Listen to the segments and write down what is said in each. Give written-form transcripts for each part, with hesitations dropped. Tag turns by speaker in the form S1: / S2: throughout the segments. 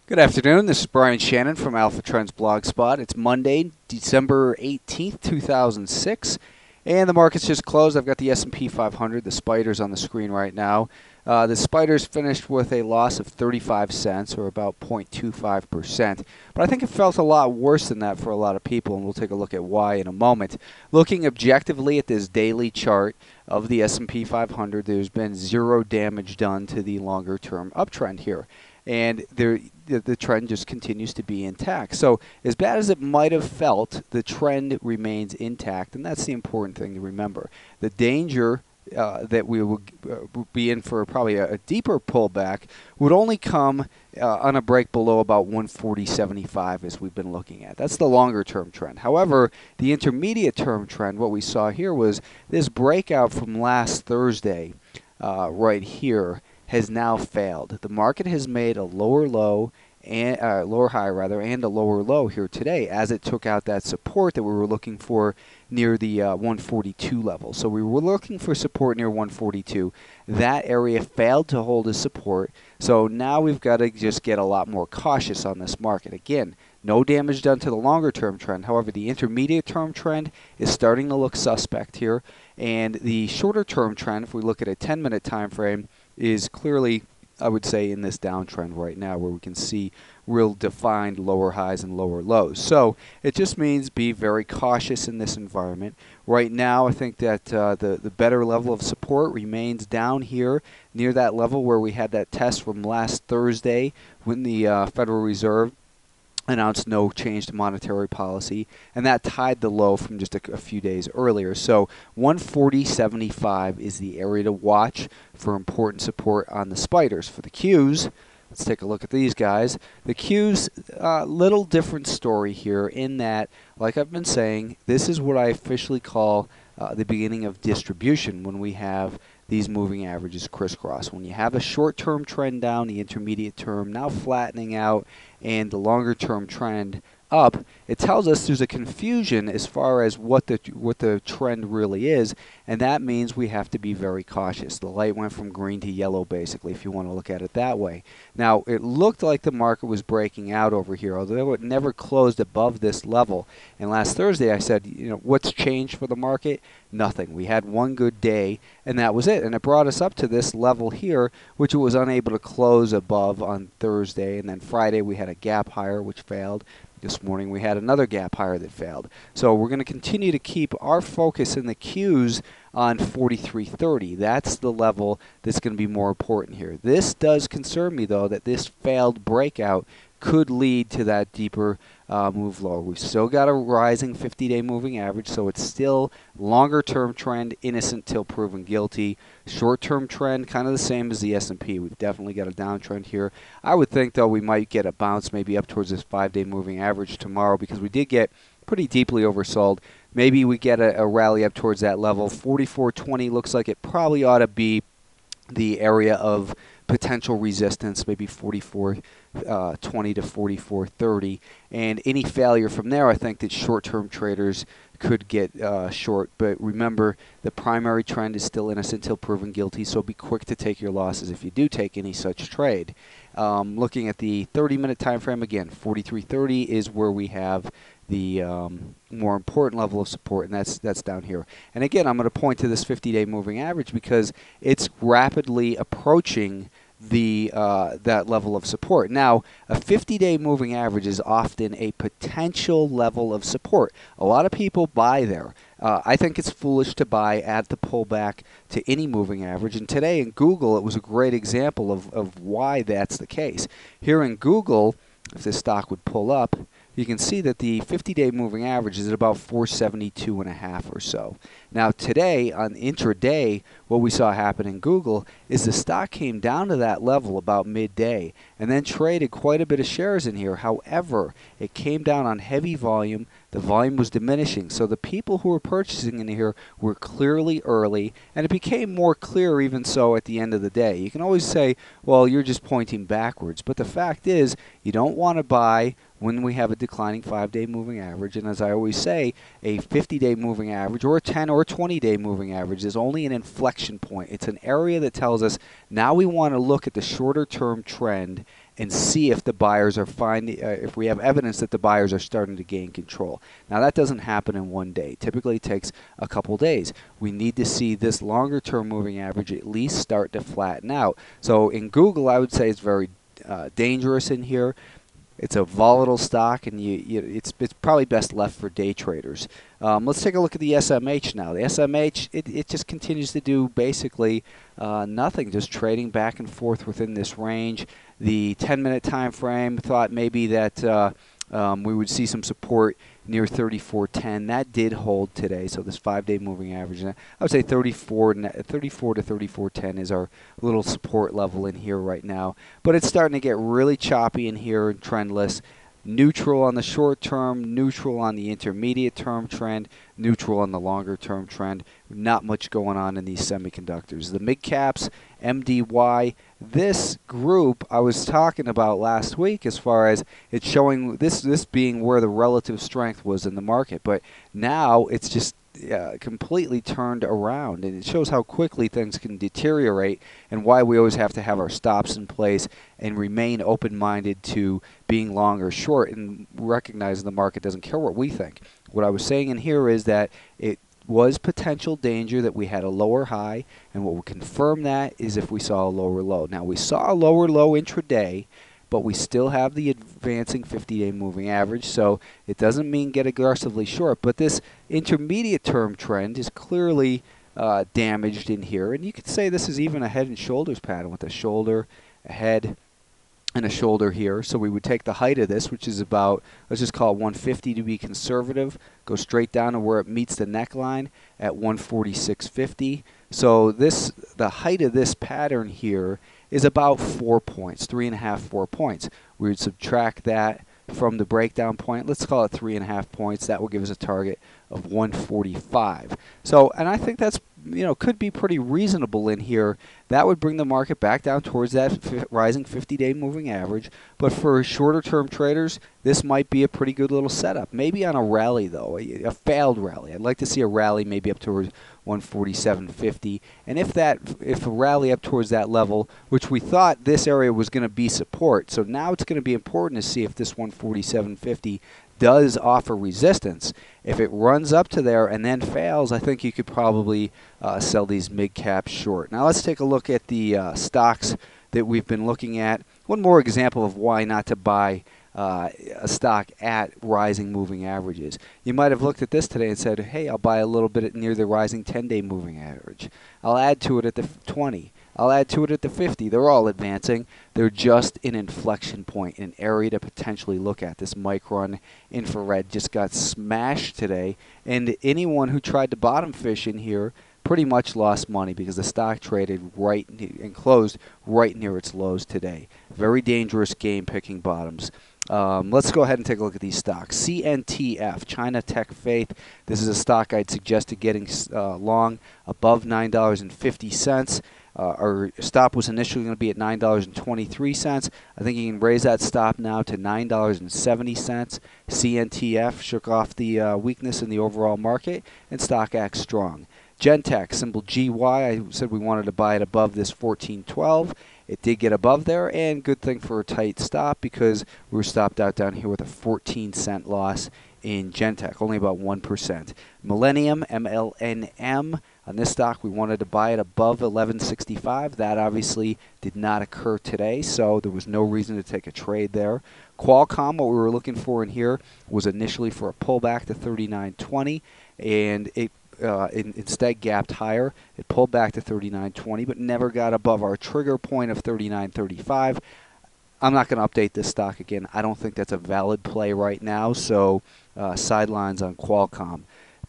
S1: Good afternoon. This is Brian Shannon from Alpha Trends Blogspot. It's Monday, December 18th, 2006, and the market's just closed. I've got the S&P 500, the spiders on the screen right now. The spiders finished with a loss of 35 cents, or about 0.25%. But I think it felt a lot worse than that for a lot of people, and we'll take a look at why in a moment. Looking objectively at this daily chart of the S&P 500, there's been zero damage done to the longer-term uptrend here. And the trend just continues to be intact. So as bad as it might have felt, the trend remains intact, and that's the important thing to remember. The danger that we will be in for probably a deeper pullback would only come on a break below about 140.75 as we've been looking at. That's the longer term trend. However, the intermediate term trend, what we saw here was this breakout from last Thursday right here has now failed. The market has made a lower low and lower high rather, and a lower low here today as it took out that support that we were looking for near the 142 level. So we were looking for support near 142. That area failed to hold as support. So now we've got to just get a lot more cautious on this market. Again, no damage done to the longer term trend. However, the intermediate term trend is starting to look suspect here, and the shorter term trend, if we look at a 10-minute time frame, is clearly, I would say, in this downtrend right now where we can see real defined lower highs and lower lows. So it just means be very cautious in this environment. Right now, I think that the better level of support remains down here near that level where we had that test from last Thursday when the Federal Reserve announced no change to monetary policy, and that tied the low from just a few days earlier. So 140.75 is the area to watch for important support on the spiders. For the Qs, let's take a look at these guys. The Qs, little different story here in that, like I've been saying, this is what I officially call the beginning of distribution when we have these moving averages crisscross. When you have a short-term trend down, the intermediate term now flattening out, and the longer-term trend up, it tells us there's a confusion as far as what the trend really is, and that means we have to be very cautious. The light went from green to yellow, basically, if you want to look at it that way. Now, it looked like the market was breaking out over here, although it never closed above this level. And last Thursday, I said, you know, what's changed for the market? Nothing. We had one good day, and that was it. And it brought us up to this level here, which it was unable to close above on Thursday. And then Friday, we had a gap higher, which failed. This morning we had another gap higher that failed. So we're going to continue to keep our focus in the Qs on 43.30. That's the level that's going to be more important here. This does concern me, though, that this failed breakout could lead to that deeper move lower. We've still got a rising 50-day moving average, so it's still longer-term trend, innocent till proven guilty. Short-term trend, kind of the same as the S&P. We've definitely got a downtrend here. I would think, though, we might get a bounce maybe up towards this 5-day moving average tomorrow because we did get pretty deeply oversold. Maybe we get a rally up towards that level. 44.20 looks like it probably ought to be the area of potential resistance, maybe 44.20 to 44.30, and any failure from there, I think that short-term traders could get short. But remember, the primary trend is still innocent till proven guilty, so be quick to take your losses if you do take any such trade. Looking at the 30-minute time frame, again, 43.30 is where we have the more important level of support, and that's down here. And again, I'm going to point to this 50-day moving average because it's rapidly approaching the that level of support. Now, a 50-day moving average is often a potential level of support. A lot of people buy there. I think it's foolish to buy at the pullback to any moving average. And today in Google, it was a great example of why that's the case. Here in Google, if this stock would pull up, you can see that the 50-day moving average is at about 472.5 or so. Now today, on intraday, what we saw happen in Google is the stock came down to that level about midday and then traded quite a bit of shares in here. However, it came down on heavy volume. The volume was diminishing. So the people who were purchasing in here were clearly early, and it became more clear even so at the end of the day. You can always say, well, you're just pointing backwards. But the fact is, you don't want to buy when we have a declining 5-day moving average. And as I always say, a 50-day moving average or a 10 or 20-day moving average is only an inflection point. It's an area that tells us now we want to look at the shorter term trend and see if the buyers are finding, if we have evidence that the buyers are starting to gain control. Now that doesn't happen in one day. Typically it takes a couple days. We need to see this longer term moving average at least start to flatten out. So in Google, I would say it's very dangerous in here. It's a volatile stock, and it's probably best left for day traders. Let's take a look at the SMH now. The SMH, it just continues to do basically nothing, just trading back and forth within this range. The 10-minute time frame thought maybe that we would see some support near 34.10. That did hold today, so this 5-day moving average. I would say 34 to 34.10 is our little support level in here right now. But it's starting to get really choppy in here and trendless. Neutral on the short term, neutral on the intermediate term trend, neutral on the longer term trend. Not much going on in these semiconductors. The mid-caps, MDY, this group I was talking about last week as far as it's showing this being where the relative strength was in the market. But now it's just completely turned around, and it shows how quickly things can deteriorate and why we always have to have our stops in place and remain open-minded to being long or short and recognizing the market doesn't care what we think. What I was saying in here is that it was potential danger that we had a lower high, and what will confirm that is if we saw a lower low. Now we saw a lower low intraday, but we still have the advancing 50-day moving average, so it doesn't mean get aggressively short. But this intermediate term trend is clearly damaged in here, and you could say this is even a head and shoulders pattern with a shoulder, a head, and a shoulder here. So we would take the height of this, which is about, let's just call it 150 to be conservative, go straight down to where it meets the neckline at 146.50. So the height of this pattern here is about 4 points, 3.5, 4 points. We would subtract that from the breakdown point. Let's call it 3.5 points. That will give us a target of 145. So, and I think that's, could be pretty reasonable in here. That would bring the market back down towards that rising 50-day moving average. But for shorter term traders, this might be a pretty good little setup. Maybe on a rally though, a failed rally. I'd like to see a rally maybe up towards 147.50. And if a rally up towards that level, which we thought this area was going to be support, so now it's going to be important to see if this 147.50 does offer resistance. If it runs up to there and then fails, I think you could probably sell these mid-caps short. Now let's take a look at the stocks that we've been looking at. One more example of why not to buy a stock at rising moving averages. You might have looked at this today and said, hey, I'll buy a little bit near the rising 10-day moving average. I'll add to it at the 20. I'll add to it at the 50. They're all advancing. They're just an inflection point, an area to potentially look at. This micron infrared just got smashed today, and anyone who tried to bottom fish in here pretty much lost money because the stock traded right and closed right near its lows today. Very dangerous game picking bottoms. Let's go ahead and take a look at these stocks. CNTF, China Techfaith. This is a stock I'd suggested getting long above $9.50. Our stop was initially going to be at $9.23. I think you can raise that stop now to $9.70. CNTF shook off the weakness in the overall market, and stock acts strong. Gentech, symbol GY, I said we wanted to buy it above this 14.12. It did get above there, and good thing for a tight stop because we were stopped out down here with a 14-cent loss in Gentech, only about 1%. Millennium, MLNM, on this stock we wanted to buy it above 11.65. That obviously did not occur today, so there was no reason to take a trade there. QUALCOMM, what we were looking for in here was initially for a pullback to 39.20, and it instead gapped higher. It pulled back to 39.20, but never got above our trigger point of 39.35. I'm not going to update this stock again. I don't think that's a valid play right now, so sidelines on QUALCOMM.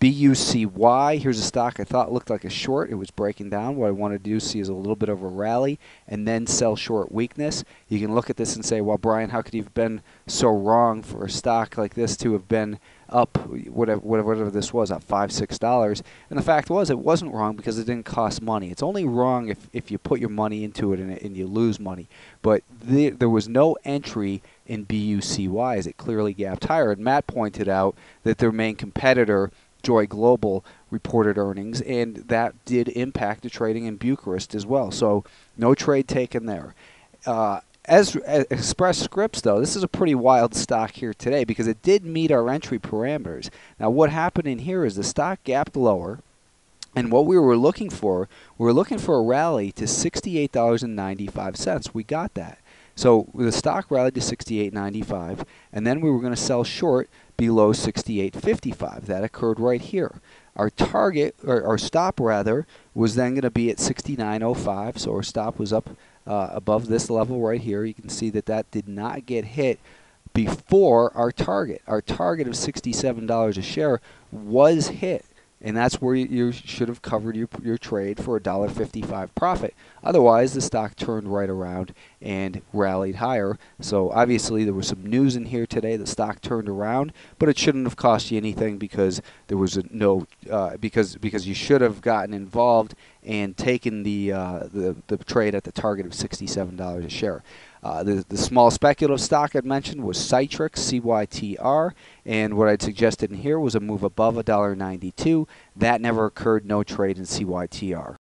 S1: BUCY, here's a stock I thought looked like a short. It was breaking down. What I wanted to do see is a little bit of a rally and then sell short weakness. You can look at this and say, well, Brian, how could you have been so wrong for a stock like this to have been up, whatever this was, up $5, $6? And the fact was, it wasn't wrong because it didn't cost money. It's only wrong if you put your money into it and you lose money. But there was no entry in BUCY as it clearly gapped higher. And Matt pointed out that their main competitor, Joy Global, reported earnings, and that did impact the trading in Bucyrus as well. So no trade taken there. As Express Scripts, though, this is a pretty wild stock here today because it did meet our entry parameters. Now, what happened in here is the stock gapped lower, and what we were looking for a rally to $68.95. We got that. So the stock rallied to $68.95, and then we were going to sell short below $68.55. That occurred right here. Our target, or our stop rather, was then going to be at $69.05. So our stop was up above this level right here. You can see that that did not get hit before our target. Our target of $67 a share was hit. And that's where you should have covered your trade for a $1.55 profit. Otherwise, the stock turned right around and rallied higher. So obviously, there was some news in here today. The stock turned around, but it shouldn't have cost you anything because there was because you should have gotten involved and taken the trade at the target of $67 a share. The small speculative stock I'd mentioned was CytRx, CYTR, and what I'd suggested in here was a move above $1.92. That never occurred, no trade in CYTR.